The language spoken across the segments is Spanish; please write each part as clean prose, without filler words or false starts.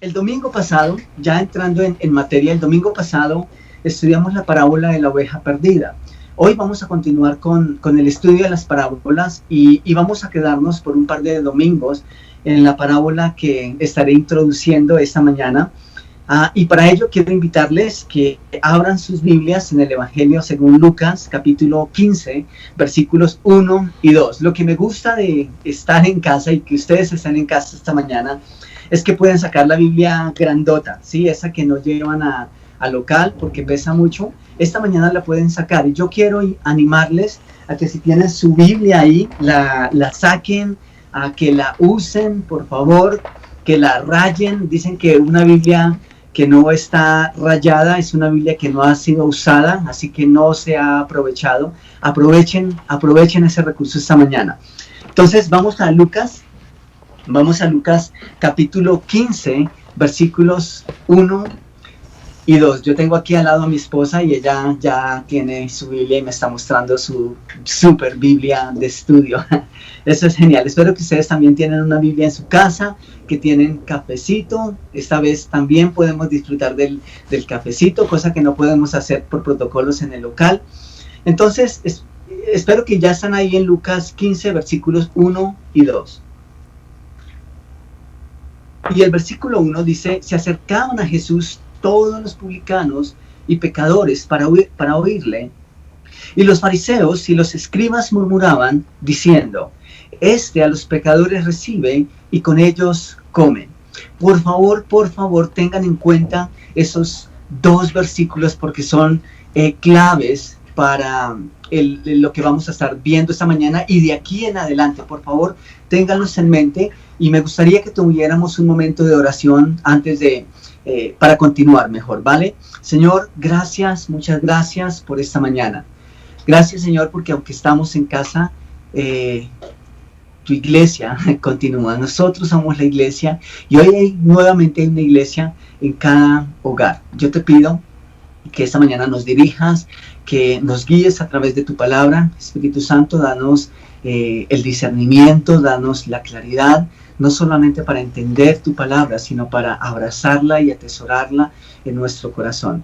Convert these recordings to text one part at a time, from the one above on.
El domingo pasado, ya entrando en materia, el domingo pasado estudiamos la parábola de la oveja perdida. Hoy vamos a continuar con el estudio de las parábolas y vamos a quedarnos por un par de domingos en la parábola que estaré introduciendo esta mañana. Y para ello quiero invitarles que abran sus Biblias en el Evangelio según Lucas, capítulo 15, versículos 1 y 2. Lo que me gusta de estar en casa y que ustedes estén en casa esta mañana es que pueden sacar la Biblia grandota, ¿sí? Esa que no llevan al local porque pesa mucho. Esta mañana la pueden sacar. Y yo quiero animarles a que si tienen su Biblia ahí, la saquen, a que la usen, por favor, que la rayen. Dicen que una Biblia que no está rayada es una Biblia que no ha sido usada, así que no se ha aprovechado. Aprovechen ese recurso esta mañana. Entonces vamos a Lucas capítulo 15, versículos 1 y 2. Yo tengo aquí al lado a mi esposa y ella ya tiene su Biblia y me está mostrando su super Biblia de estudio. Eso es genial. Espero que ustedes también tienen una Biblia en su casa, que tienen cafecito. Esta vez también podemos disfrutar del cafecito, cosa que no podemos hacer por protocolos en el local. Entonces, espero que ya están ahí en Lucas 15, versículos 1 y 2. Y el versículo 1 dice: se acercaban a Jesús todos los publicanos y pecadores para oírle. Y los fariseos y los escribas murmuraban, diciendo: este a los pecadores recibe y con ellos come. Por favor, tengan en cuenta esos dos versículos porque son claves para lo que vamos a estar viendo esta mañana y de aquí en adelante. Por favor, ténganlos en mente y me gustaría que tuviéramos un momento de oración antes para continuar mejor, ¿vale? Señor, gracias, muchas gracias por esta mañana. Gracias, Señor, porque aunque estamos en casa, tu iglesia continúa. Nosotros somos la iglesia y hoy nuevamente hay una iglesia en cada hogar. Yo te pido que esta mañana nos dirijas, que nos guíes a través de tu palabra. Espíritu Santo, danos el discernimiento, danos la claridad, no solamente para entender tu palabra, sino para abrazarla y atesorarla en nuestro corazón.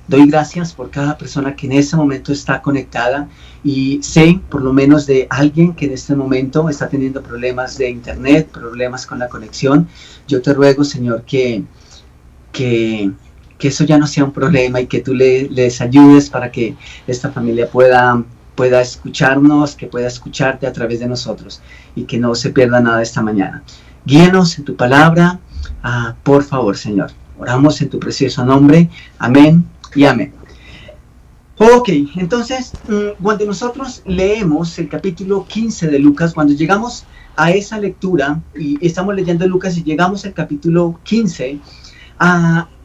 Doy gracias por cada persona que en este momento está conectada y sé por lo menos de alguien que en este momento está teniendo problemas de internet, problemas con la conexión. Yo te ruego, Señor, que eso ya no sea un problema y que tú les ayudes para que esta familia pueda escucharnos, que pueda escucharte a través de nosotros y que no se pierda nada esta mañana. Guíanos en tu palabra, por favor, Señor. Oramos en tu precioso nombre. Amén y amén. Ok, entonces, cuando nosotros leemos el capítulo 15 de Lucas, cuando llegamos a esa lectura, y estamos leyendo Lucas y llegamos al capítulo 15,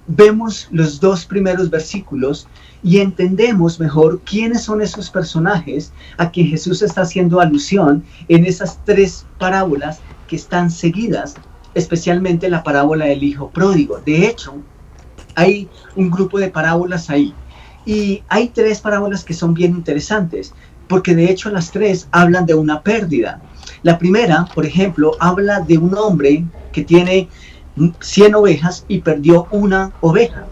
vemos los dos primeros versículos y entendemos mejor quiénes son esos personajes a quien Jesús está haciendo alusión en esas tres parábolas que están seguidas, especialmente la parábola del hijo pródigo. De hecho, hay un grupo de parábolas ahí y hay tres parábolas que son bien interesantes porque de hecho las tres hablan de una pérdida. La primera, por ejemplo, habla de un hombre que tiene 100 ovejas y perdió una oveja.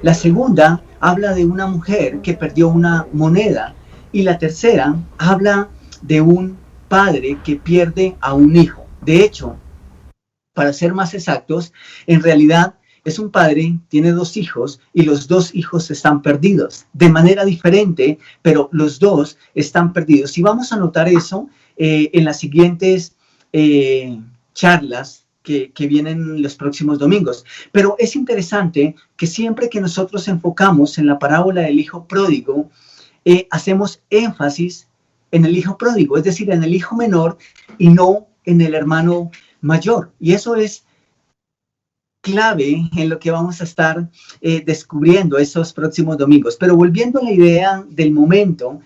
La segunda habla de una mujer que perdió una moneda y la tercera habla de un padre que pierde a un hijo. De hecho, para ser más exactos, en realidad es un padre, tiene dos hijos y los dos hijos están perdidos de manera diferente, pero los dos están perdidos. Y vamos a notar eso en las siguientes charlas que vienen los próximos domingos. Pero es interesante que siempre que nosotros enfocamos en la parábola del hijo pródigo, hacemos énfasis en el hijo pródigo, es decir, en el hijo menor y no en el hermano mayor. Y eso es clave en lo que vamos a estar descubriendo esos próximos domingos. Pero volviendo a la idea del momento,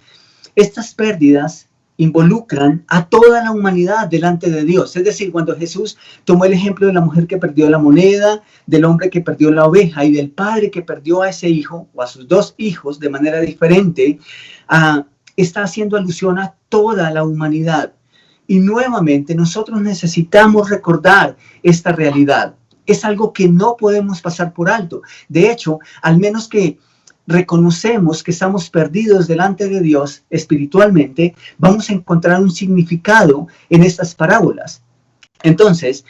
estas pérdidas involucran a toda la humanidad delante de Dios. Es decir, cuando Jesús tomó el ejemplo de la mujer que perdió la moneda, del hombre que perdió la oveja y del padre que perdió a ese hijo o a sus dos hijos de manera diferente, está haciendo alusión a toda la humanidad. Y nuevamente nosotros necesitamos recordar esta realidad. es algo que no podemos pasar por alto. De hecho, al menos que reconocemos que estamos perdidos delante de Dios espiritualmente, vamos a encontrar un significado en estas parábolas. Entonces,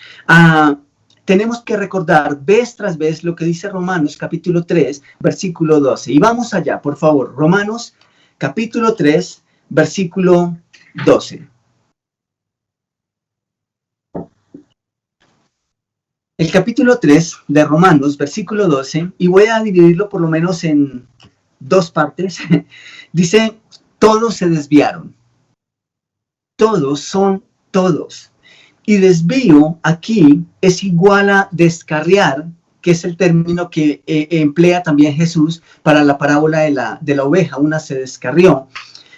tenemos que recordar vez tras vez lo que dice Romanos capítulo 3, versículo 12. Y vamos allá, por favor. Romanos capítulo 3, versículo 12. El capítulo 3 de Romanos, versículo 12, y voy a dividirlo por lo menos en dos partes, dice, todos se desviaron. Todos son todos. Y desvío aquí es igual a descarriar, que es el término que emplea también Jesús para la parábola de la oveja. Una se descarrió.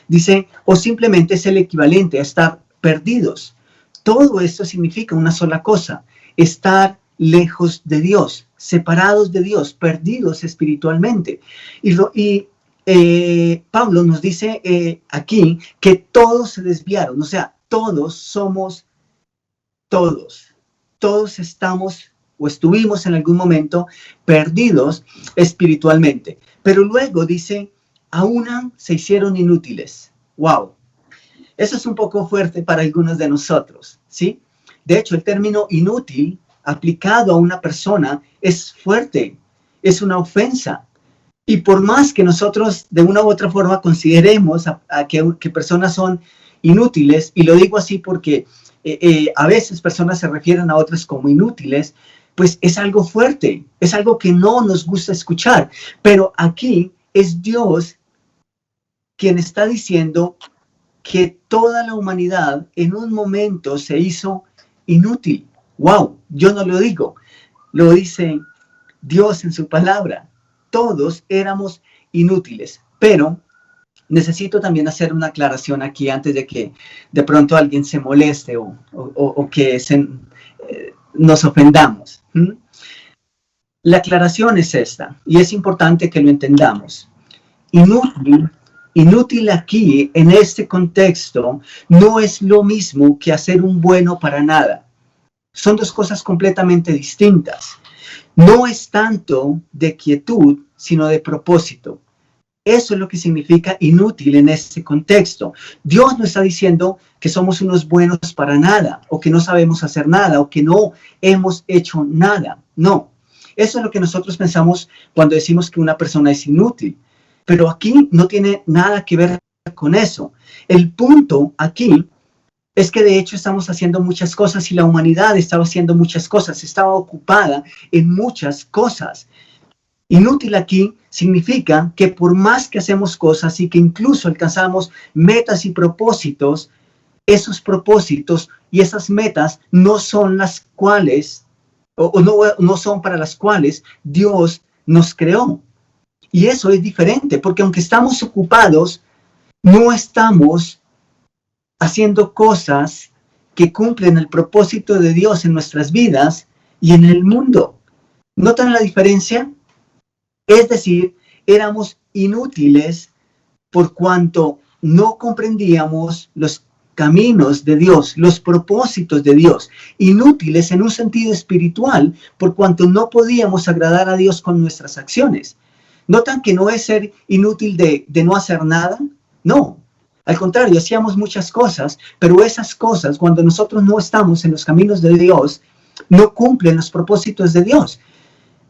Dice, o simplemente es el equivalente a estar perdidos. Todo esto significa una sola cosa, estar lejos de Dios, separados de Dios, perdidos espiritualmente. Y Pablo nos dice aquí que todos se desviaron, o sea, todos somos todos estamos o estuvimos en algún momento perdidos espiritualmente. Pero luego dice, aún se hicieron inútiles. ¡Wow! Eso es un poco fuerte para algunos de nosotros, ¿sí? De hecho, el término inútil aplicado a una persona es fuerte, es una ofensa. Y por más que nosotros de una u otra forma consideremos que personas son inútiles, y lo digo así porque a veces personas se refieren a otras como inútiles, pues es algo fuerte, es algo que no nos gusta escuchar. Pero aquí es Dios quien está diciendo que toda la humanidad en un momento se hizo inútil. ¡Wow! Yo no lo digo, lo dice Dios en su palabra. Todos éramos inútiles, pero necesito también hacer una aclaración aquí antes de que de pronto alguien se moleste o que nos ofendamos. La aclaración es esta, y es importante que lo entendamos. Inútil aquí, en este contexto, no es lo mismo que hacer un bueno para nada. Son dos cosas completamente distintas. No es tanto de quietud, sino de propósito. Eso es lo que significa inútil en este contexto. Dios no está diciendo que somos unos buenos para nada, o que no sabemos hacer nada, o que no hemos hecho nada. No, eso es lo que nosotros pensamos cuando decimos que una persona es inútil. Pero aquí no tiene nada que ver con eso. El punto aquí es que de hecho estamos haciendo muchas cosas y la humanidad estaba haciendo muchas cosas, estaba ocupada en muchas cosas. Inútil aquí significa que por más que hacemos cosas y que incluso alcanzamos metas y propósitos, esos propósitos y esas metas no son las cuales, no son para las cuales Dios nos creó. Y eso es diferente, porque aunque estamos ocupados, no estamos haciendo cosas que cumplen el propósito de Dios en nuestras vidas y en el mundo. ¿Notan la diferencia? Es decir, éramos inútiles por cuanto no comprendíamos los caminos de Dios, los propósitos de Dios. Inútiles en un sentido espiritual por cuanto no podíamos agradar a Dios con nuestras acciones. ¿Notan que no es ser inútil de no hacer nada? No. Al contrario, hacíamos muchas cosas, pero esas cosas, cuando nosotros no estamos en los caminos de Dios, no cumplen los propósitos de Dios.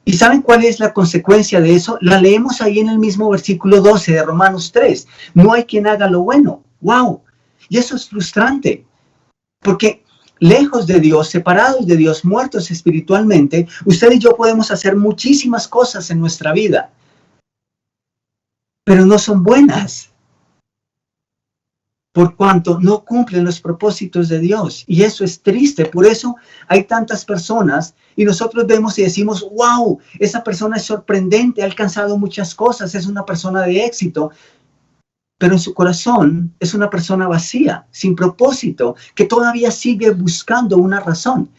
¿Y saben cuál es la consecuencia de eso? La leemos ahí en el mismo versículo 12 de Romanos 3. No hay quien haga lo bueno. ¡Wow! Y eso es frustrante, porque lejos de Dios, separados de Dios, muertos espiritualmente, usted y yo podemos hacer muchísimas cosas en nuestra vida, pero no son buenas, por cuanto no cumplen los propósitos de Dios. Y eso es triste. Por eso hay tantas personas y nosotros vemos y decimos, wow, esa persona es sorprendente, ha alcanzado muchas cosas, es una persona de éxito. Pero en su corazón es una persona vacía, sin propósito, que todavía sigue buscando una razón.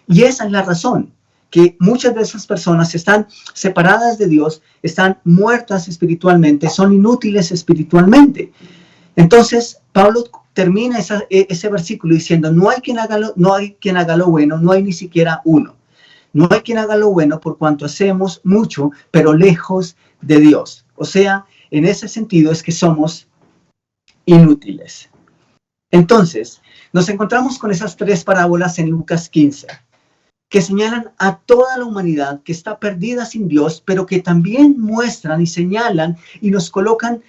Y esa es la razón, que muchas de esas personas están separadas de Dios, están muertas espiritualmente, son inútiles espiritualmente. Entonces, Pablo termina ese versículo diciendo, no hay quien haga lo bueno, no hay ni siquiera uno. No hay quien haga lo bueno por cuanto hacemos mucho, pero lejos de Dios. O sea, en ese sentido es que somos inútiles. Entonces, nos encontramos con esas tres parábolas en Lucas 15, que señalan a toda la humanidad que está perdida sin Dios, pero que también muestran y señalan y nos colocan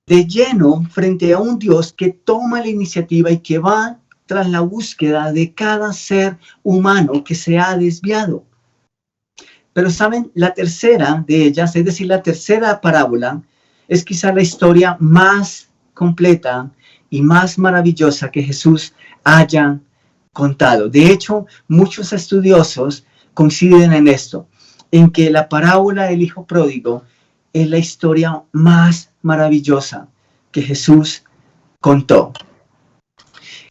de lleno frente a un Dios que toma la iniciativa y que va tras la búsqueda de cada ser humano que se ha desviado. Pero saben, la tercera de ellas, es decir, la tercera parábola, es quizá la historia más completa y más maravillosa que Jesús haya contado. De hecho, muchos estudiosos coinciden en esto, en que la parábola del hijo pródigo es la historia más maravillosa que Jesús contó.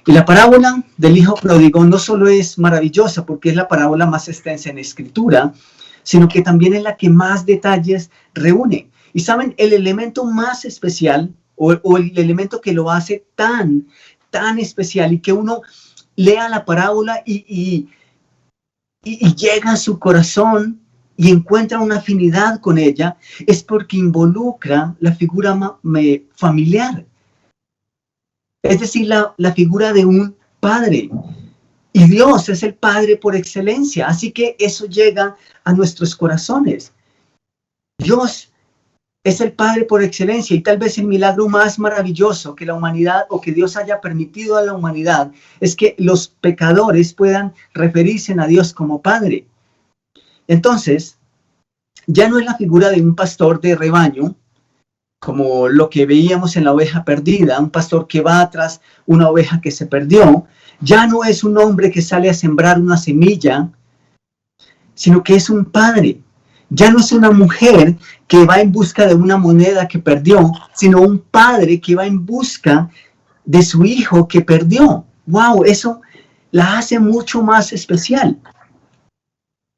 Y la parábola del hijo pródigo no solo es maravillosa porque es la parábola más extensa en escritura, sino que también es la que más detalles reúne. Y saben, el elemento más especial o el elemento que lo hace tan especial y que uno lea la parábola y llega a su corazón y encuentra una afinidad con ella, es porque involucra la figura familiar. Es decir, la figura de un padre. Y Dios es el Padre por excelencia. Así que eso llega a nuestros corazones. Dios es el Padre por excelencia. Y tal vez el milagro más maravilloso que la humanidad o que Dios haya permitido a la humanidad es que los pecadores puedan referirse a Dios como Padre. Entonces, ya no es la figura de un pastor de rebaño, como lo que veíamos en la oveja perdida, un pastor que va tras una oveja que se perdió. Ya no es un hombre que sale a sembrar una semilla, sino que es un padre. Ya no es una mujer que va en busca de una moneda que perdió, sino un padre que va en busca de su hijo que perdió. ¡Wow! Eso la hace mucho más especial.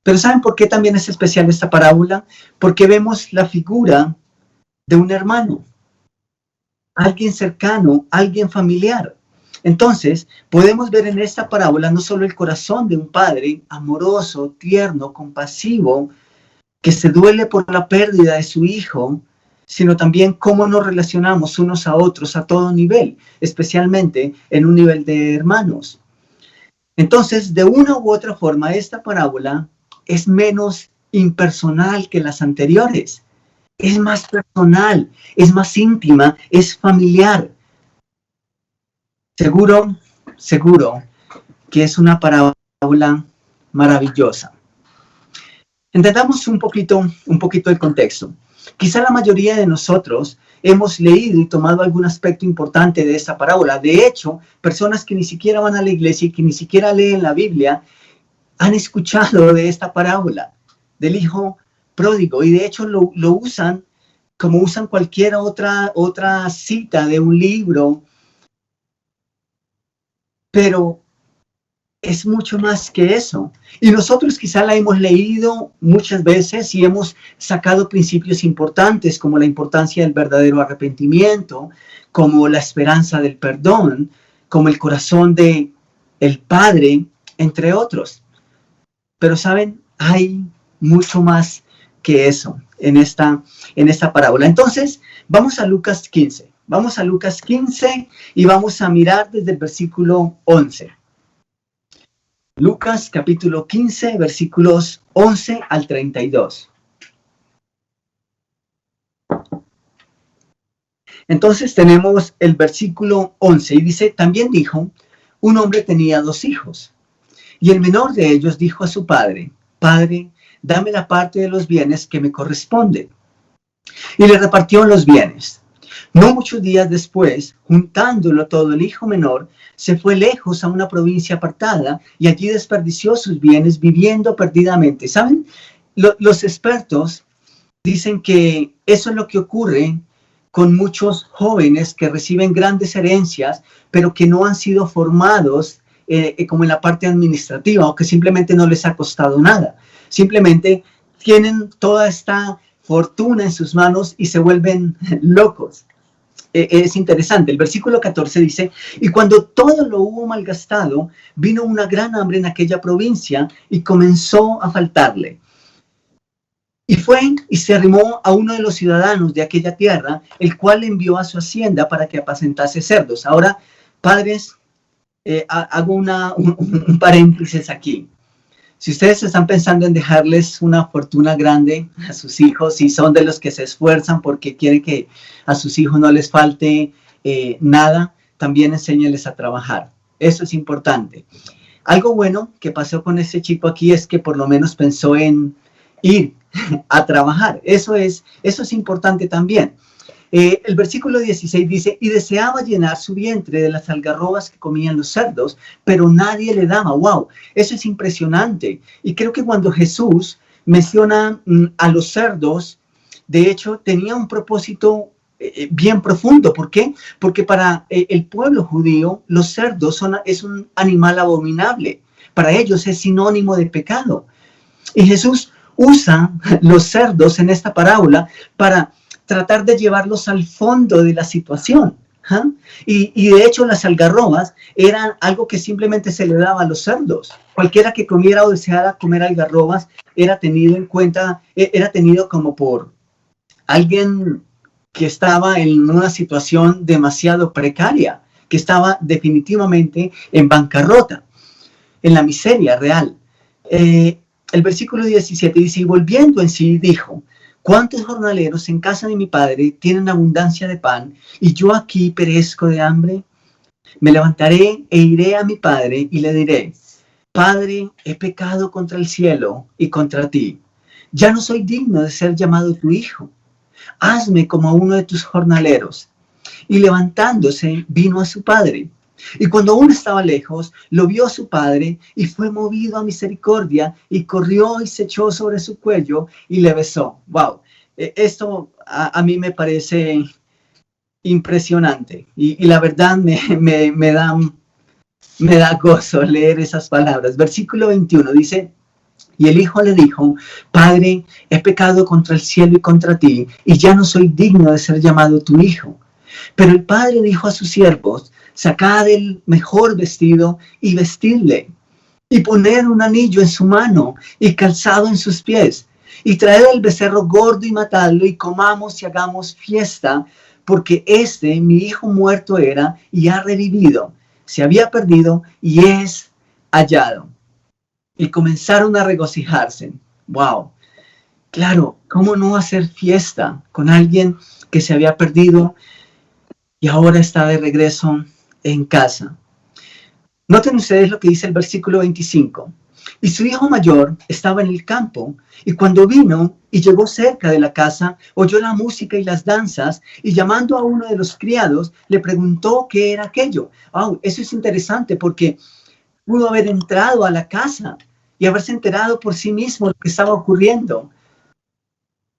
Pero ¿saben por qué también es especial esta parábola? Porque vemos la figura de un hermano, alguien cercano, alguien familiar. Entonces, podemos ver en esta parábola no solo el corazón de un padre amoroso, tierno, compasivo, que se duele por la pérdida de su hijo, sino también cómo nos relacionamos unos a otros a todo nivel, especialmente en un nivel de hermanos. Entonces, de una u otra forma, esta parábola es menos impersonal que las anteriores. Es más personal, es más íntima, es familiar. Seguro que es una parábola maravillosa. Entendamos un poquito el contexto. Quizá la mayoría de nosotros hemos leído y tomado algún aspecto importante de esta parábola. De hecho, personas que ni siquiera van a la iglesia y que ni siquiera leen la Biblia han escuchado de esta parábola del hijo pródigo, y de hecho lo usan como usan cualquier otra cita de un libro, pero es mucho más que eso. Y nosotros quizá la hemos leído muchas veces y hemos sacado principios importantes como la importancia del verdadero arrepentimiento, como la esperanza del perdón, como el corazón de el Padre, entre otros. Pero saben, hay mucho más que eso en esta parábola. Entonces, vamos a Lucas 15. Vamos a Lucas 15 y vamos a mirar desde el versículo 11. Lucas capítulo 15, versículos 11 al 32. Entonces tenemos el versículo 11 y dice, también dijo, un hombre tenía 2 hijos. Y el menor de ellos dijo a su padre, Padre, dame la parte de los bienes que me corresponde. Y le repartió los bienes. No muchos días después, juntándolo todo, el hijo menor se fue lejos a una provincia apartada y allí desperdició sus bienes viviendo perdidamente. ¿Saben? Los expertos dicen que eso es lo que ocurre con muchos jóvenes que reciben grandes herencias, pero que no han sido formados como en la parte administrativa, o que simplemente no les ha costado nada. Simplemente tienen toda esta fortuna en sus manos y se vuelven locos. es interesante. El versículo 14 dice, y cuando todo lo hubo malgastado, vino una gran hambre en aquella provincia y comenzó a faltarle. Y fue y se arrimó a uno de los ciudadanos de aquella tierra, el cual le envió a su hacienda para que apacentase cerdos. Ahora, padres, hago un paréntesis aquí. Si ustedes están pensando en dejarles una fortuna grande a sus hijos y son de los que se esfuerzan porque quieren que a sus hijos no les falte nada, también enséñenles a trabajar. Eso es importante. Algo bueno que pasó con este chico aquí es que por lo menos pensó en ir a trabajar. Eso es importante también. El versículo 16 dice, y deseaba llenar su vientre de las algarrobas que comían los cerdos, pero nadie le daba. ¡Wow! Eso es impresionante. Y creo que cuando Jesús menciona a los cerdos, de hecho, tenía un propósito bien profundo. ¿Por qué? Porque para el pueblo judío, los cerdos es un animal abominable. Para ellos es sinónimo de pecado. Y Jesús usa los cerdos en esta parábola para tratar de llevarlos al fondo de la situación. Y de hecho las algarrobas eran algo que simplemente se le daba a los cerdos. Cualquiera que comiera o deseara comer algarrobas era tenido en cuenta, era tenido como por alguien que estaba en una situación demasiado precaria, que estaba definitivamente en bancarrota, en la miseria real. El versículo 17 dice, y volviendo en sí dijo, ¿cuántos jornaleros en casa de mi padre tienen abundancia de pan y yo aquí perezco de hambre? Me levantaré e iré a mi padre y le diré, Padre, he pecado contra el cielo y contra ti. Ya no soy digno de ser llamado tu hijo. Hazme como uno de tus jornaleros. Y levantándose, vino a su padre. Y cuando aún estaba lejos, lo vio a su padre y fue movido a misericordia y corrió y se echó sobre su cuello y le besó. ¡Wow! Esto a mí me parece impresionante y la verdad me da gozo leer esas palabras. Versículo 21 dice, y el hijo le dijo, Padre, he pecado contra el cielo y contra ti y ya no soy digno de ser llamado tu hijo. Pero el padre dijo a sus siervos, sacad el mejor vestido y vestidle, y poner un anillo en su mano y calzado en sus pies, y traed el becerro gordo y matadlo, y comamos y hagamos fiesta, porque mi hijo muerto era y ha revivido, se había perdido y es hallado. Y comenzaron a regocijarse. ¡Wow! Claro, ¿cómo no hacer fiesta con alguien que se había perdido y ahora está de regreso en casa? Noten ustedes lo que dice el versículo 25. Y su hijo mayor estaba en el campo, y cuando vino y llegó cerca de la casa, oyó la música y las danzas, y llamando a uno de los criados, le preguntó qué era aquello. Oh, eso es interesante porque pudo haber entrado a la casa y haberse enterado por sí mismo lo que estaba ocurriendo,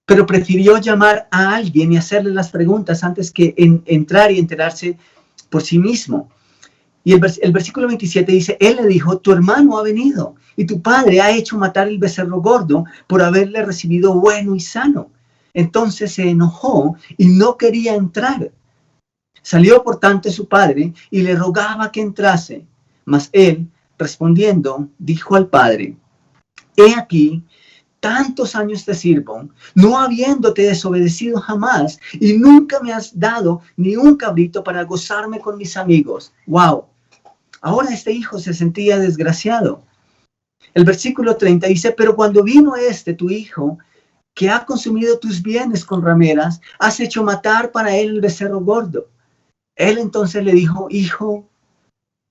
pero prefirió llamar a alguien y hacerle las preguntas antes que entrar y enterarse por sí mismo. Y el versículo 27 dice, él le dijo, tu hermano ha venido y tu padre ha hecho matar el becerro gordo por haberle recibido bueno y sano. Entonces se enojó y no quería entrar. Salió por tanto su padre y le rogaba que entrase. Mas él, respondiendo, dijo al padre, he aquí, tantos años te sirvo, no habiéndote desobedecido jamás, y nunca me has dado ni un cabrito para gozarme con mis amigos. ¡Wow! Ahora este hijo se sentía desgraciado. El versículo 30 dice, pero cuando vino tu hijo, que ha consumido tus bienes con rameras, has hecho matar para él el becerro gordo. Él entonces le dijo, hijo,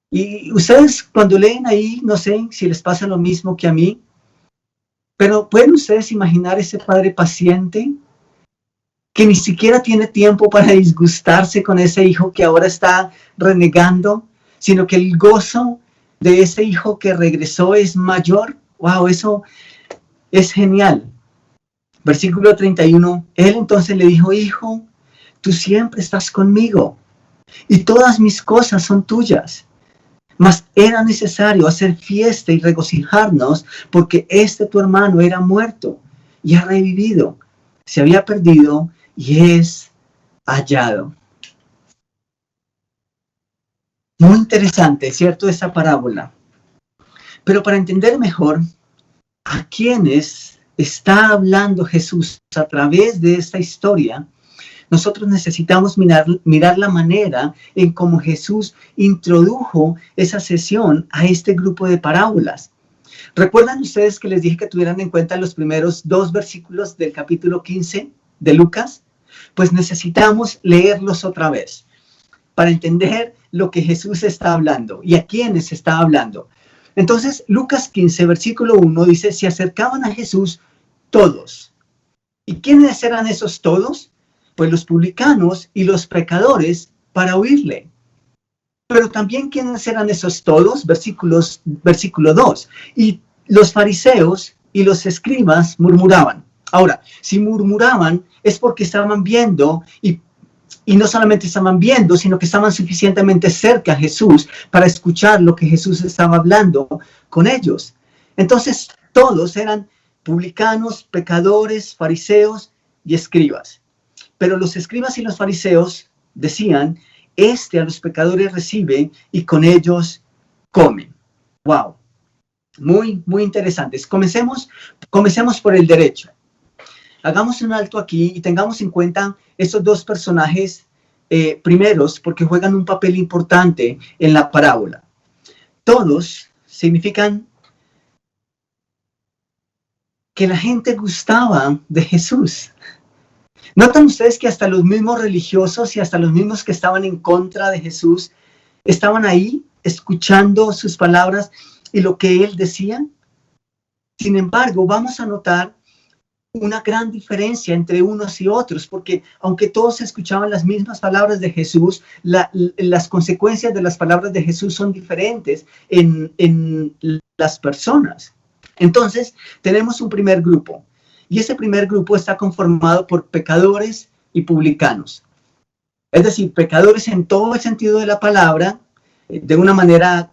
y ustedes cuando leen ahí, no sé si les pasa lo mismo que a mí, pero ¿pueden ustedes imaginar ese padre paciente que ni siquiera tiene tiempo para disgustarse con ese hijo que ahora está renegando, sino que el gozo de ese hijo que regresó es mayor? ¡Wow! Eso es genial. Versículo 31, él entonces le dijo, hijo, tú siempre estás conmigo y todas mis cosas son tuyas. Mas era necesario hacer fiesta y regocijarnos porque tu hermano era muerto y ha revivido, se había perdido y es hallado. Muy interesante, ¿cierto? Esa parábola. Pero para entender mejor a quiénes está hablando Jesús a través de esta historia, nosotros necesitamos mirar la manera en cómo Jesús introdujo esa sesión a este grupo de parábolas. ¿Recuerdan ustedes que les dije que tuvieran en cuenta los primeros 2 versículos del capítulo 15 de Lucas? Pues necesitamos leerlos otra vez para entender lo que Jesús está hablando y a quiénes está hablando. Entonces, Lucas 15, versículo 1 dice, se acercaban a Jesús todos. ¿Y quiénes eran esos todos? Pues los publicanos y los pecadores para oírle. Pero también, ¿quiénes eran esos todos? Versículo 2. Y los fariseos y los escribas murmuraban. Ahora, si murmuraban es porque estaban viendo y no solamente estaban viendo, sino que estaban suficientemente cerca a Jesús para escuchar lo que Jesús estaba hablando con ellos. Entonces, todos eran publicanos, pecadores, fariseos y escribas. Pero los escribas y los fariseos decían, a los pecadores recibe y con ellos come. Wow. Muy, muy interesantes. Comencemos por el derecho. Hagamos un alto aquí y tengamos en cuenta estos 2 personajes primeros porque juegan un papel importante en la parábola. Todos significan que la gente gustaba de Jesús. ¿Notan ustedes que hasta los mismos religiosos y hasta los mismos que estaban en contra de Jesús estaban ahí escuchando sus palabras y lo que él decía? Sin embargo, vamos a notar una gran diferencia entre unos y otros, porque aunque todos escuchaban las mismas palabras de Jesús, las consecuencias de las palabras de Jesús son diferentes en las personas. Entonces, tenemos un primer grupo, y ese primer grupo está conformado por pecadores y publicanos. Es decir, pecadores en todo el sentido de la palabra, de una manera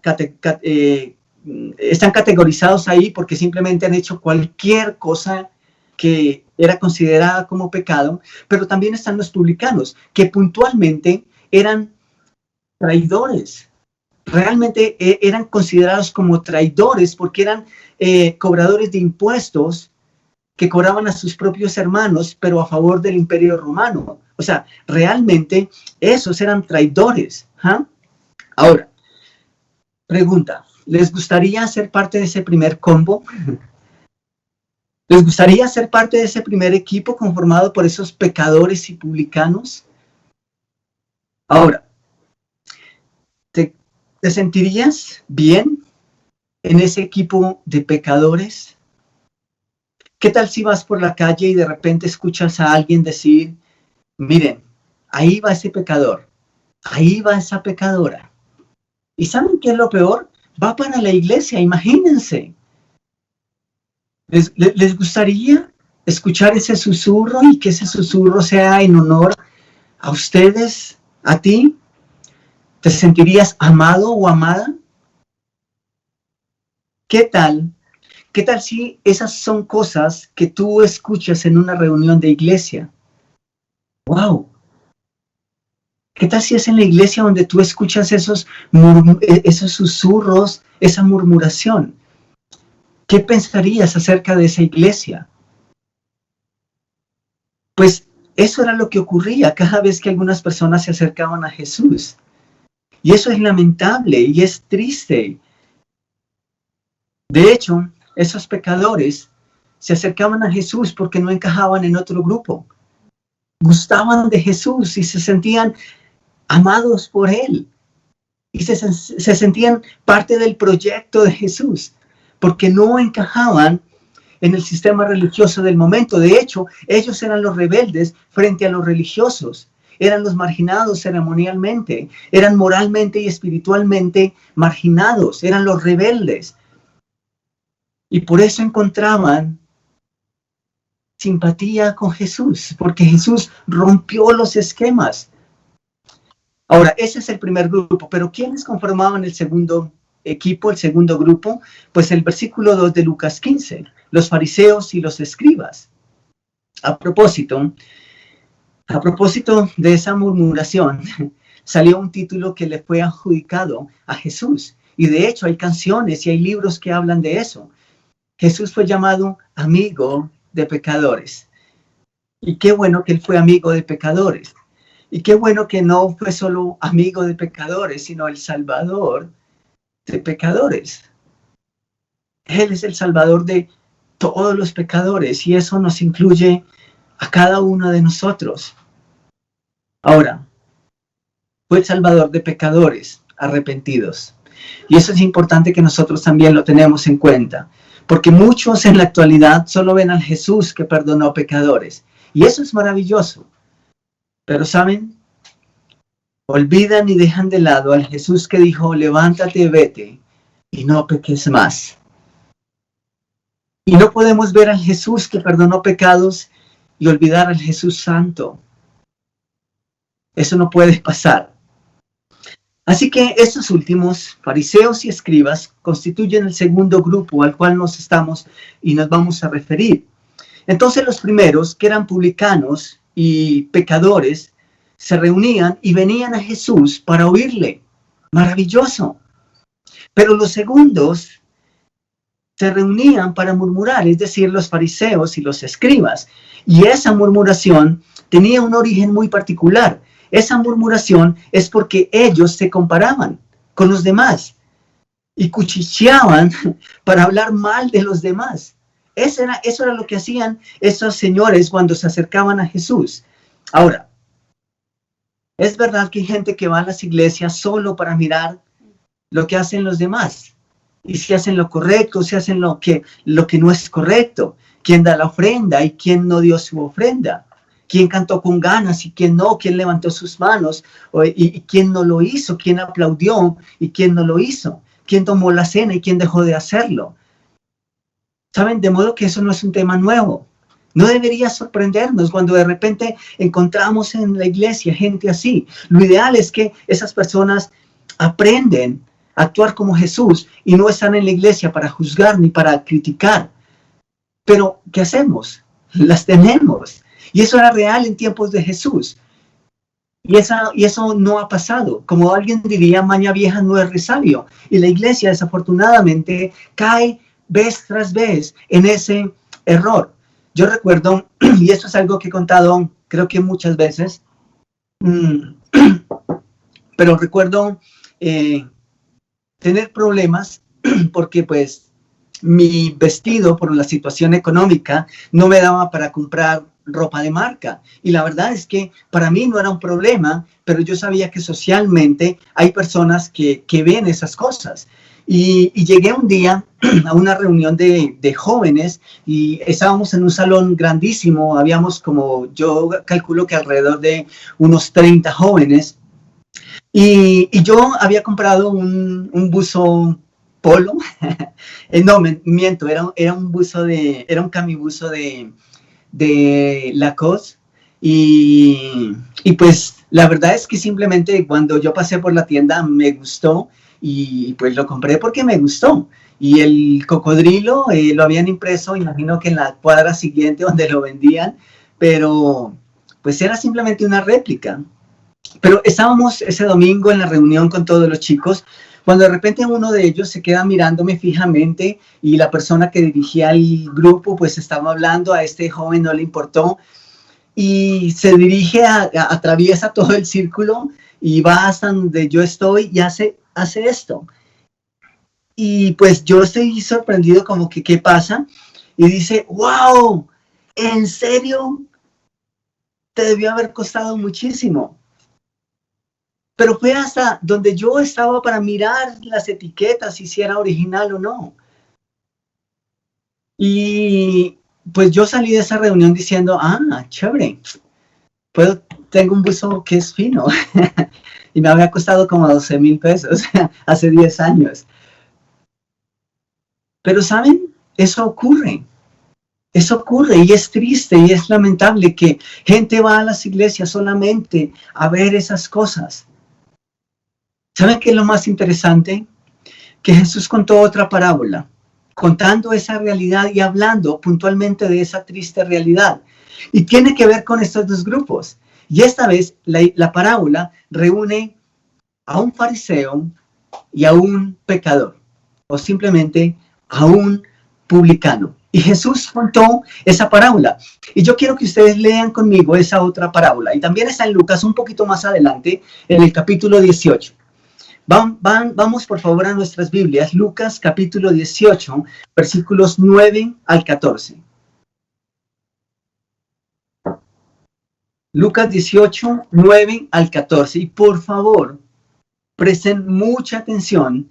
están categorizados ahí porque simplemente han hecho cualquier cosa que era considerada como pecado, pero también están los publicanos, que puntualmente eran traidores. Realmente eran considerados como traidores porque eran cobradores de impuestos que cobraban a sus propios hermanos, pero a favor del Imperio Romano. O sea, realmente esos eran traidores. ¿Ah? Ahora, pregunta, ¿les gustaría ser parte de ese primer combo? ¿Les gustaría ser parte de ese primer equipo conformado por esos pecadores y publicanos? Ahora, ¿te sentirías bien en ese equipo de pecadores? ¿Qué tal si vas por la calle y de repente escuchas a alguien decir, miren, ahí va ese pecador, ahí va esa pecadora? ¿Y saben qué es lo peor? Va para la iglesia, imagínense. ¿Les gustaría escuchar ese susurro y que ese susurro sea en honor a ustedes, a ti? ¿Te sentirías amado o amada? ¿Qué tal? ¿Qué tal si esas son cosas que tú escuchas en una reunión de iglesia? ¡Wow! ¿Qué tal si es en la iglesia donde tú escuchas esos susurros, esa murmuración? ¿Qué pensarías acerca de esa iglesia? Pues eso era lo que ocurría cada vez que algunas personas se acercaban a Jesús. Y eso es lamentable y es triste. De hecho, esos pecadores se acercaban a Jesús porque no encajaban en otro grupo. Gustaban de Jesús y se sentían amados por él. Y se sentían parte del proyecto de Jesús, porque no encajaban en el sistema religioso del momento. De hecho, ellos eran los rebeldes frente a los religiosos. Eran los marginados ceremonialmente, eran moralmente y espiritualmente marginados, eran los rebeldes. Y por eso encontraban simpatía con Jesús, porque Jesús rompió los esquemas. Ahora, ese es el primer grupo, pero ¿quiénes conformaban el segundo equipo, el segundo grupo? Pues el versículo 2 de Lucas 15, los fariseos y los escribas. A propósito de esa murmuración, salió un título que le fue adjudicado a Jesús. Y de hecho hay canciones y hay libros que hablan de eso. Jesús fue llamado amigo de pecadores. Y qué bueno que él fue amigo de pecadores. Y qué bueno que no fue solo amigo de pecadores, sino el salvador de pecadores. Él es el salvador de todos los pecadores y eso nos incluye a cada uno de nosotros. Ahora, fue el salvador de pecadores arrepentidos. Y eso es importante que nosotros también lo tenemos en cuenta, porque muchos en la actualidad solo ven al Jesús que perdonó pecadores. Y eso es maravilloso. Pero ¿saben? Olvidan y dejan de lado al Jesús que dijo, levántate, vete y no peques más. Y no podemos ver al Jesús que perdonó pecados y olvidar al Jesús santo. Eso no puede pasar. Así que estos últimos, fariseos y escribas, constituyen el segundo grupo al cual nos vamos a referir. Entonces los primeros, que eran publicanos y pecadores, se reunían y venían a Jesús para oírle. Maravilloso. Pero los segundos se reunían para murmurar, es decir, los fariseos y los escribas. Y esa murmuración tenía un origen muy particular. Esa murmuración es porque ellos se comparaban con los demás y cuchicheaban para hablar mal de los demás. Eso era lo que hacían esos señores cuando se acercaban a Jesús. Ahora, es verdad que hay gente que va a las iglesias solo para mirar lo que hacen los demás. Y si hacen lo correcto, si hacen lo que no es correcto. Quién da la ofrenda y quién no dio su ofrenda. Quién cantó con ganas y quién no. Quién levantó sus manos y quién no lo hizo. Quién aplaudió y quién no lo hizo. Quién tomó la cena y quién dejó de hacerlo. ¿Saben? De modo que eso no es un tema nuevo. No debería sorprendernos cuando de repente encontramos en la iglesia gente así. Lo ideal es que esas personas aprenden a actuar como Jesús y no están en la iglesia para juzgar ni para criticar. Pero, ¿qué hacemos? Las tenemos. Y eso era real en tiempos de Jesús. Y eso no ha pasado. Como alguien diría, maña vieja no es resabio. Y la iglesia desafortunadamente cae vez tras vez en ese error. Yo recuerdo, y esto es algo que he contado creo que muchas veces, pero recuerdo tener problemas porque pues mi vestido por la situación económica no me daba para comprar ropa de marca. Y la verdad es que para mí no era un problema, pero yo sabía que socialmente hay personas que ven esas cosas. Y llegué un día a una reunión de jóvenes y estábamos en un salón grandísimo, habíamos como, yo calculo que alrededor de unos 30 jóvenes y yo había comprado un buzo polo, no, miento, era un camibuzo de Lacoste y pues la verdad es que simplemente cuando yo pasé por la tienda me gustó. Y pues lo compré porque me gustó. Y el cocodrilo lo habían impreso, imagino que en la cuadra siguiente donde lo vendían, pero pues era simplemente una réplica. Pero estábamos ese domingo en la reunión con todos los chicos, cuando de repente uno de ellos se queda mirándome fijamente y la persona que dirigía el grupo pues estaba hablando, a este joven no le importó y se dirige, atraviesa todo el círculo y va hasta donde yo estoy y hace esto. Y pues yo estoy sorprendido como que ¿qué pasa? Y dice, wow, ¿en serio? Te debió haber costado muchísimo. Pero fue hasta donde yo estaba para mirar las etiquetas, si era original o no. Y pues yo salí de esa reunión diciendo, chévere, tengo un buzo que es fino. Y me había costado como 12,000 pesos hace 10 años. Pero ¿saben? Eso ocurre y es triste y es lamentable que gente va a las iglesias solamente a ver esas cosas. ¿Saben qué es lo más interesante? Que Jesús contó otra parábola, contando esa realidad y hablando puntualmente de esa triste realidad. Y tiene que ver con estos dos grupos. Y esta vez la parábola reúne a un fariseo y a un pecador, o simplemente a un publicano. Y Jesús contó esa parábola. Y yo quiero que ustedes lean conmigo esa otra parábola. Y también está en Lucas un poquito más adelante, en el capítulo 18. Vamos por favor a nuestras Biblias, Lucas capítulo 18, versículos 9 al 14. Lucas 18, 9 al 14. Y por favor, presten mucha atención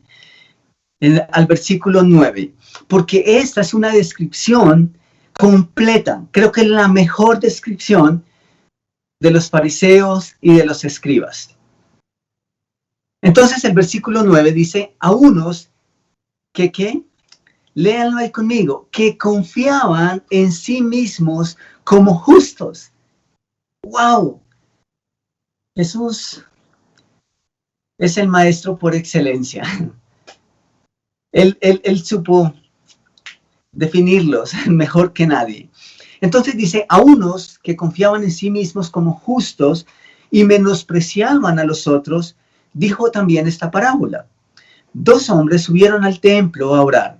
al versículo 9, porque esta es una descripción completa. Creo que es la mejor descripción de los fariseos y de los escribas. Entonces el versículo 9 dice, a unos que, ¿qué? Léanlo ahí conmigo, que confiaban en sí mismos como justos. ¡Wow! Jesús es el maestro por excelencia. Él supo definirlos mejor que nadie. Entonces dice, a unos que confiaban en sí mismos como justos y menospreciaban a los otros, dijo también esta parábola. 2 hombres subieron al templo a orar.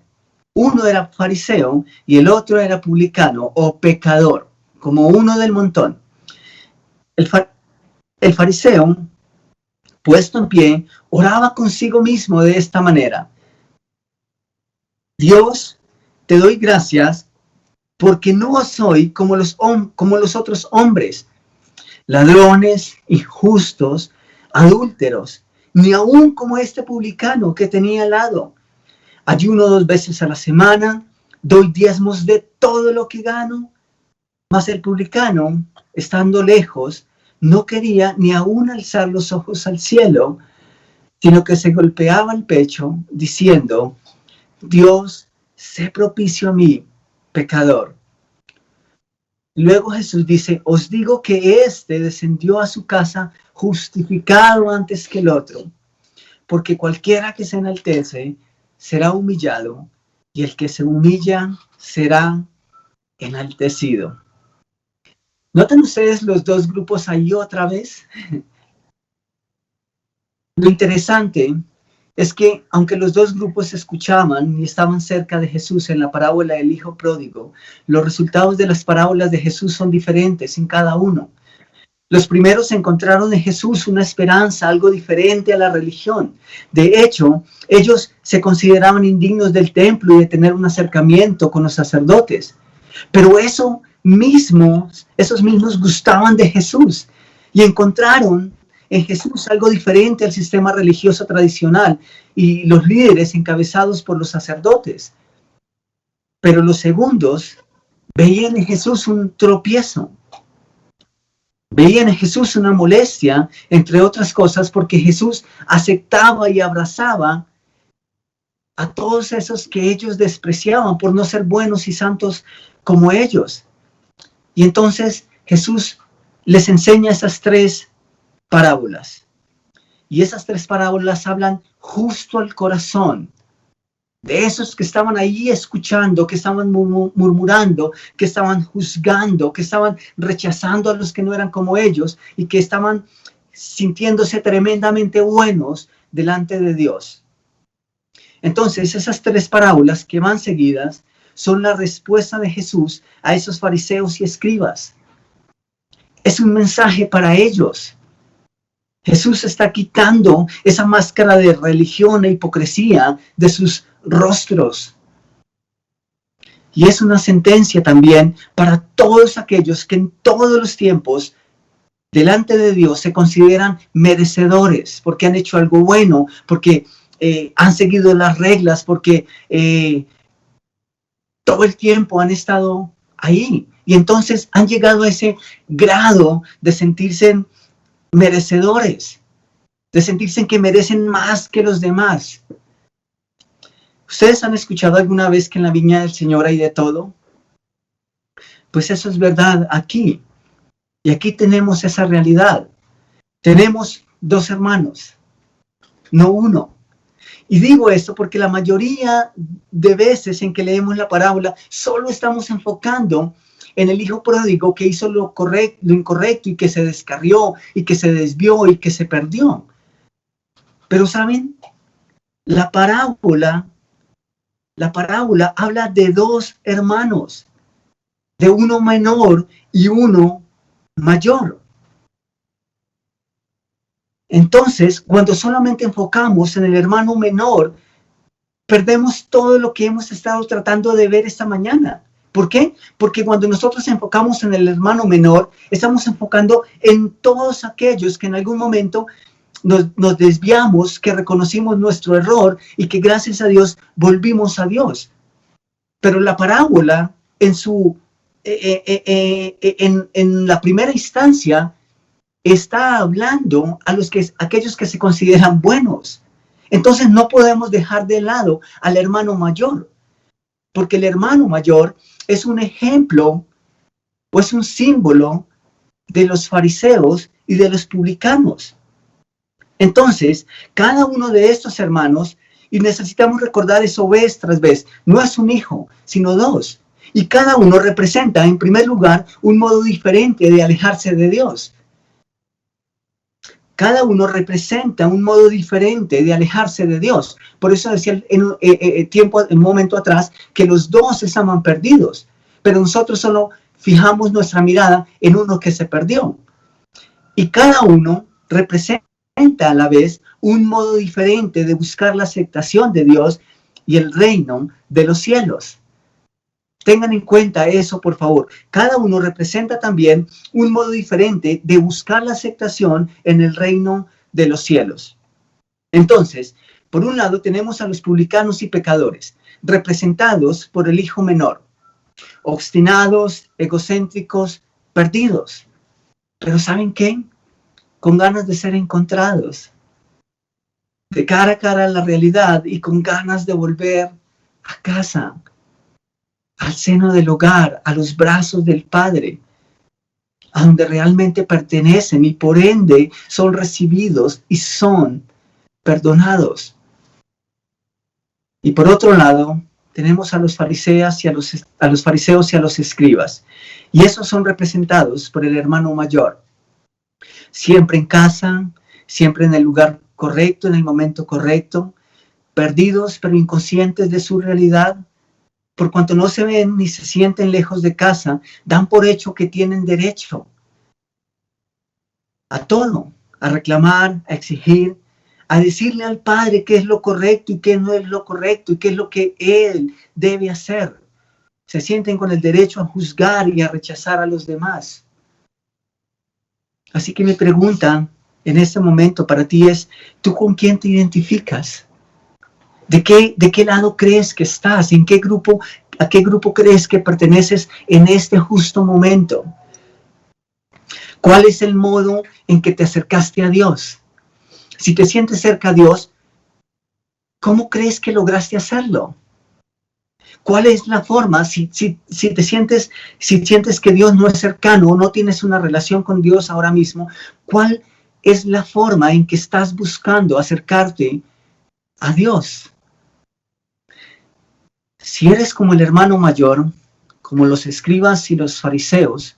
Uno era fariseo y el otro era publicano o pecador, como uno del montón. El fariseo, puesto en pie, oraba consigo mismo de esta manera. Dios, te doy gracias porque no soy como los otros hombres, ladrones, injustos, adúlteros, ni aún como este publicano que tenía al lado. Ayuno 2 veces a la semana, doy diezmos de todo lo que gano. Mas el publicano, estando lejos, no quería ni aún alzar los ojos al cielo, sino que se golpeaba el pecho, diciendo, Dios, sé propicio a mí, pecador. Luego Jesús dice, os digo que éste descendió a su casa justificado antes que el otro, porque cualquiera que se enaltece será humillado, y el que se humilla será enaltecido. ¿Notan ustedes los 2 grupos ahí otra vez? Lo interesante es que aunque los 2 grupos escuchaban y estaban cerca de Jesús en la parábola del hijo pródigo, los resultados de las parábolas de Jesús son diferentes en cada uno. Los primeros encontraron en Jesús una esperanza, algo diferente a la religión. De hecho, ellos se consideraban indignos del templo y de tener un acercamiento con los sacerdotes. Pero esos mismos gustaban de Jesús y encontraron en Jesús algo diferente al sistema religioso tradicional y los líderes encabezados por los sacerdotes. Pero los segundos veían en Jesús un tropiezo. Veían en Jesús una molestia, entre otras cosas, porque Jesús aceptaba y abrazaba a todos esos que ellos despreciaban por no ser buenos y santos como ellos. Y entonces Jesús les enseña esas 3 parábolas. Y esas 3 parábolas hablan justo al corazón de esos que estaban ahí escuchando, que estaban murmurando, que estaban juzgando, que estaban rechazando a los que no eran como ellos y que estaban sintiéndose tremendamente buenos delante de Dios. Entonces, esas 3 parábolas que van seguidas son la respuesta de Jesús a esos fariseos y escribas. Es un mensaje para ellos. Jesús está quitando esa máscara de religión e hipocresía de sus rostros. Y es una sentencia también para todos aquellos que en todos los tiempos delante de Dios se consideran merecedores, porque han hecho algo bueno, porque han seguido las reglas, porque todo el tiempo han estado ahí. Y entonces han llegado a ese grado de sentirse merecedores, de sentirse que merecen más que los demás. ¿Ustedes han escuchado alguna vez que en la viña del Señor hay de todo? Pues eso es verdad aquí. Y aquí tenemos esa realidad. Tenemos 2 hermanos, no uno. Y digo esto porque la mayoría de veces en que leemos la parábola solo estamos enfocando en el hijo pródigo que hizo lo incorrecto y que se descarrió y que se desvió y que se perdió. Pero ¿saben? La parábola habla de dos hermanos, de uno menor y uno mayor. Entonces, cuando solamente enfocamos en el hermano menor, perdemos todo lo que hemos estado tratando de ver esta mañana. ¿Por qué? Porque cuando nosotros enfocamos en el hermano menor, estamos enfocando en todos aquellos que en algún momento nos desviamos, que reconocimos nuestro error y que gracias a Dios volvimos a Dios. Pero la parábola en la primera instancia está hablando a aquellos que se consideran buenos. Entonces no podemos dejar de lado al hermano mayor, porque el hermano mayor es un ejemplo o es un símbolo de los fariseos y de los publicanos. Entonces, cada uno de estos hermanos, y necesitamos recordar eso vez tras vez, no es un hijo, sino dos. Y cada uno representa, en primer lugar, un modo diferente de alejarse de Dios. Cada uno representa un modo diferente de alejarse de Dios. Por eso decía un momento atrás que los dos estaban perdidos. Pero nosotros solo fijamos nuestra mirada en uno que se perdió. Y cada uno representa a la vez un modo diferente de buscar la aceptación de Dios y el reino de los cielos. Tengan en cuenta eso, por favor. Cada uno representa también un modo diferente de buscar la aceptación en el reino de los cielos. Entonces, por un lado tenemos a los publicanos y pecadores, representados por el hijo menor, obstinados, egocéntricos, perdidos. Pero ¿saben qué? Con ganas de ser encontrados, de cara a cara a la realidad y con ganas de volver a casa, al seno del hogar, a los brazos del Padre, a donde realmente pertenecen y por ende son recibidos y son perdonados. Y por otro lado, tenemos a los fariseos y a los escribas, y esos son representados por el hermano mayor. Siempre en casa, siempre en el lugar correcto, en el momento correcto, perdidos pero inconscientes de su realidad. Por cuanto no se ven ni se sienten lejos de casa, dan por hecho que tienen derecho a todo, a reclamar, a exigir, a decirle al Padre qué es lo correcto y qué no es lo correcto y qué es lo que Él debe hacer. Se sienten con el derecho a juzgar y a rechazar a los demás. Así que mi pregunta en este momento para ti es, ¿tú con quién te identificas? ¿De qué lado crees que estás? ¿A qué grupo crees que perteneces en este justo momento? ¿Cuál es el modo en que te acercaste a Dios? Si te sientes cerca a Dios, ¿cómo crees que lograste hacerlo? ¿Cuál es la forma? Si sientes que Dios no es cercano o no tienes una relación con Dios ahora mismo, ¿cuál es la forma en que estás buscando acercarte a Dios? Si eres como el hermano mayor, como los escribas y los fariseos,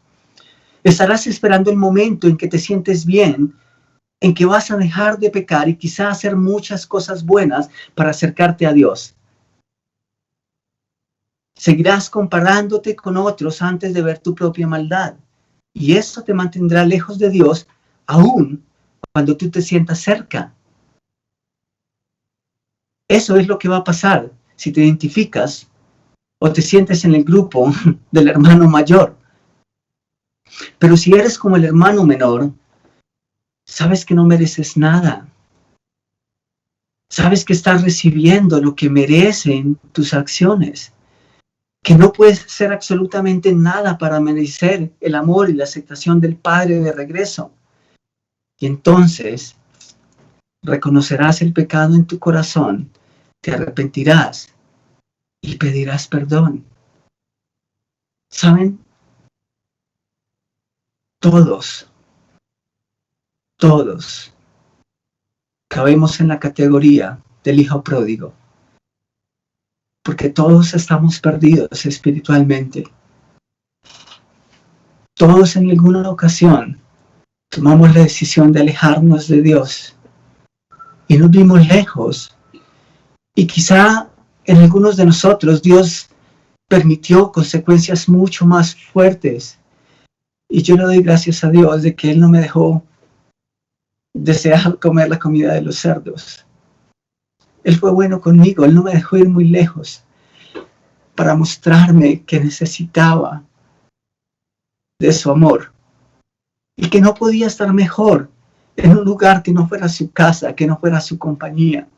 estarás esperando el momento en que te sientes bien, en que vas a dejar de pecar y quizá hacer muchas cosas buenas para acercarte a Dios. Seguirás comparándote con otros antes de ver tu propia maldad. Y eso te mantendrá lejos de Dios, aún cuando tú te sientas cerca. Eso es lo que va a pasar si te identificas o te sientes en el grupo del hermano mayor. Pero si eres como el hermano menor, sabes que no mereces nada. Sabes que estás recibiendo lo que merecen tus acciones. Que no puedes hacer absolutamente nada para merecer el amor y la aceptación del Padre de regreso. Y entonces reconocerás el pecado en tu corazón, te arrepentirás y pedirás perdón. ¿Saben? Todos cabemos en la categoría del hijo pródigo. Porque todos estamos perdidos espiritualmente. Todos en alguna ocasión tomamos la decisión de alejarnos de Dios y nos vimos lejos. Y quizá en algunos de nosotros Dios permitió consecuencias mucho más fuertes. Y yo le doy gracias a Dios de que Él no me dejó desear comer la comida de los cerdos. Él fue bueno conmigo, Él no me dejó ir muy lejos para mostrarme que necesitaba de su amor y que no podía estar mejor en un lugar que no fuera su casa, que no fuera su compañía.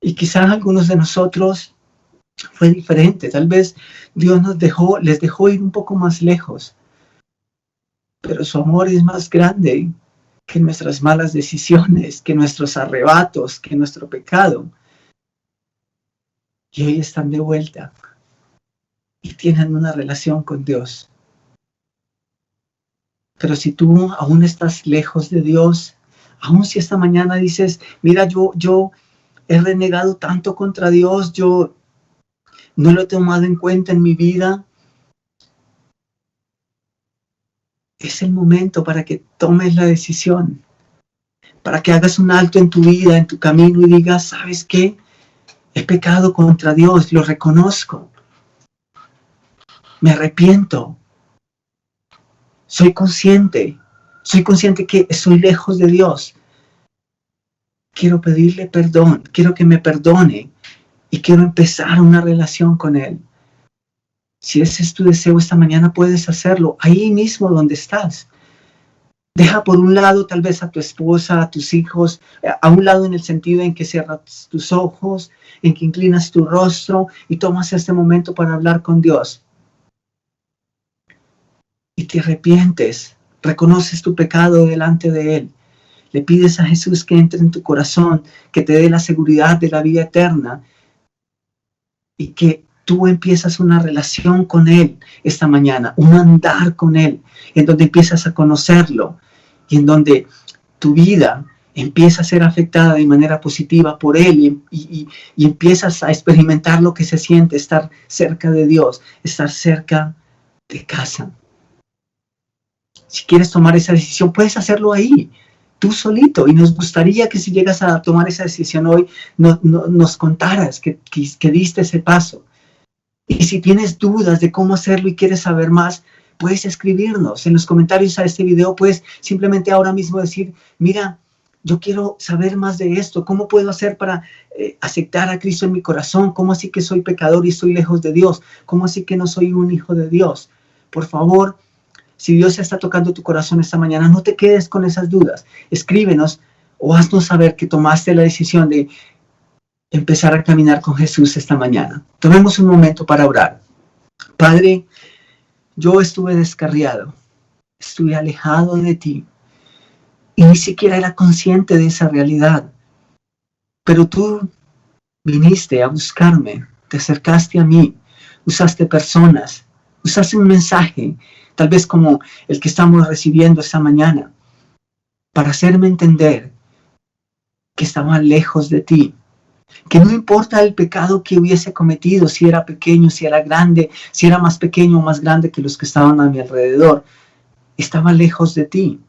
Y quizás algunos de nosotros fue diferente. Tal vez Dios les dejó ir un poco más lejos. Pero su amor es más grande que nuestras malas decisiones, que nuestros arrebatos, que nuestro pecado. Y hoy están de vuelta y tienen una relación con Dios. Pero si tú aún estás lejos de Dios, aún si esta mañana dices, mira, yo he renegado tanto contra Dios, yo no lo he tomado en cuenta en mi vida, es el momento para que tomes la decisión, para que hagas un alto en tu vida, en tu camino y digas, ¿sabes qué? He pecado contra Dios, lo reconozco, me arrepiento, soy consciente que estoy lejos de Dios. Quiero pedirle perdón, quiero que me perdone y quiero empezar una relación con Él. Si ese es tu deseo esta mañana, puedes hacerlo ahí mismo donde estás. Deja por un lado tal vez a tu esposa, a tus hijos, a un lado en el sentido en que cierras tus ojos, en que inclinas tu rostro y tomas este momento para hablar con Dios. Y te arrepientes, reconoces tu pecado delante de Él. Le pides a Jesús que entre en tu corazón, que te dé la seguridad de la vida eterna y que tú empiezas una relación con Él esta mañana, un andar con Él, en donde empiezas a conocerlo y en donde tu vida empieza a ser afectada de manera positiva por Él y empiezas a experimentar lo que se siente estar cerca de Dios, estar cerca de casa. Si quieres tomar esa decisión, puedes hacerlo ahí, tú solito. Y nos gustaría que si llegas a tomar esa decisión hoy, nos contaras que diste ese paso. Y si tienes dudas de cómo hacerlo y quieres saber más, puedes escribirnos en los comentarios a este video. Puedes simplemente ahora mismo decir, mira, yo quiero saber más de esto. ¿Cómo puedo hacer para aceptar a Cristo en mi corazón? ¿Cómo así que soy pecador y estoy lejos de Dios? ¿Cómo así que no soy un hijo de Dios? Por favor, si Dios está tocando tu corazón esta mañana, no te quedes con esas dudas. Escríbenos o haznos saber que tomaste la decisión de empezar a caminar con Jesús esta mañana. Tomemos un momento para orar. Padre, yo estuve descarriado, estuve alejado de ti y ni siquiera era consciente de esa realidad. Pero tú viniste a buscarme, te acercaste a mí, usaste personas, usaste un mensaje, tal vez como el que estamos recibiendo esta mañana, para hacerme entender que estaba lejos de ti, que no importa el pecado que hubiese cometido, si era pequeño, si era grande, si era más pequeño o más grande que los que estaban a mi alrededor, estaba lejos de ti.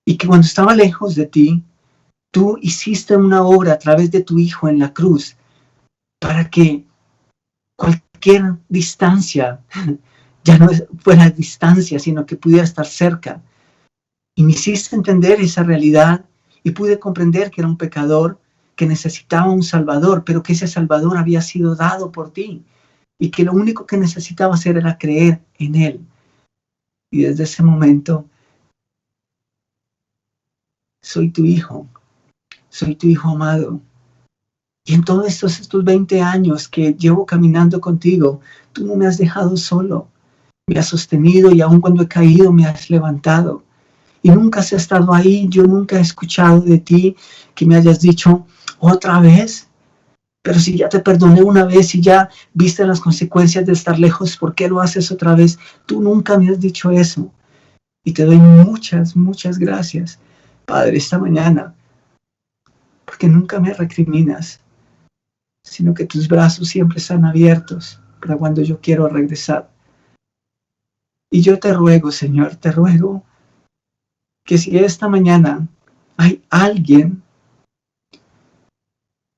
Y que cuando estaba lejos de ti, tú hiciste una obra a través de tu Hijo en la cruz para que cualquier distancia ya no fuera distancia, sino que pudiera estar cerca. Y me hiciste entender esa realidad y pude comprender que era un pecador que necesitaba un Salvador, pero que ese Salvador había sido dado por ti y que lo único que necesitaba hacer era creer en Él. Y desde ese momento soy tu hijo amado. Y en todos estos 20 años que llevo caminando contigo, tú no me has dejado solo. Me has sostenido y aun cuando he caído me has levantado. Y nunca has estado ahí, yo nunca he escuchado de ti que me hayas dicho otra vez. Pero si ya te perdoné una vez y ya viste las consecuencias de estar lejos, ¿por qué lo haces otra vez? Tú nunca me has dicho eso. Y te doy muchas, muchas gracias, Padre, esta mañana. Porque nunca me recriminas, sino que tus brazos siempre están abiertos para cuando yo quiero regresar. Y yo te ruego, Señor, te ruego que si esta mañana hay alguien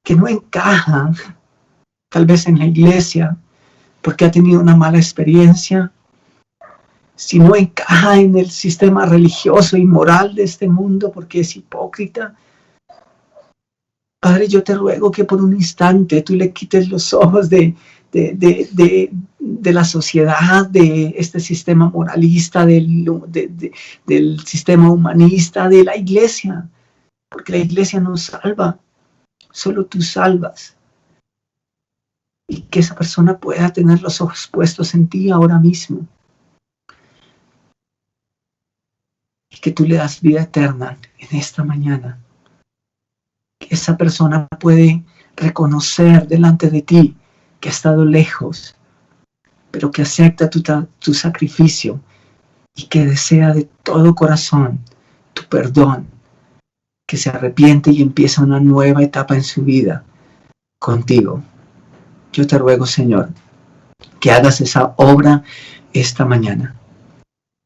que no encaja, tal vez en la iglesia, porque ha tenido una mala experiencia, si no encaja en el sistema religioso y moral de este mundo porque es hipócrita, Padre, yo te ruego que por un instante tú le quites los ojos de la sociedad, de este sistema moralista, del sistema humanista, de la iglesia, porque la iglesia no salva, solo tú salvas. Y que esa persona pueda tener los ojos puestos en ti ahora mismo. Y que tú le das vida eterna en esta mañana. Que esa persona puede reconocer delante de ti que ha estado lejos, pero que acepta tu sacrificio y que desea de todo corazón tu perdón, que se arrepiente y empieza una nueva etapa en su vida contigo. Yo te ruego, Señor, que hagas esa obra esta mañana.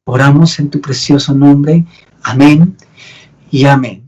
Oramos en tu precioso nombre. Amén y amén.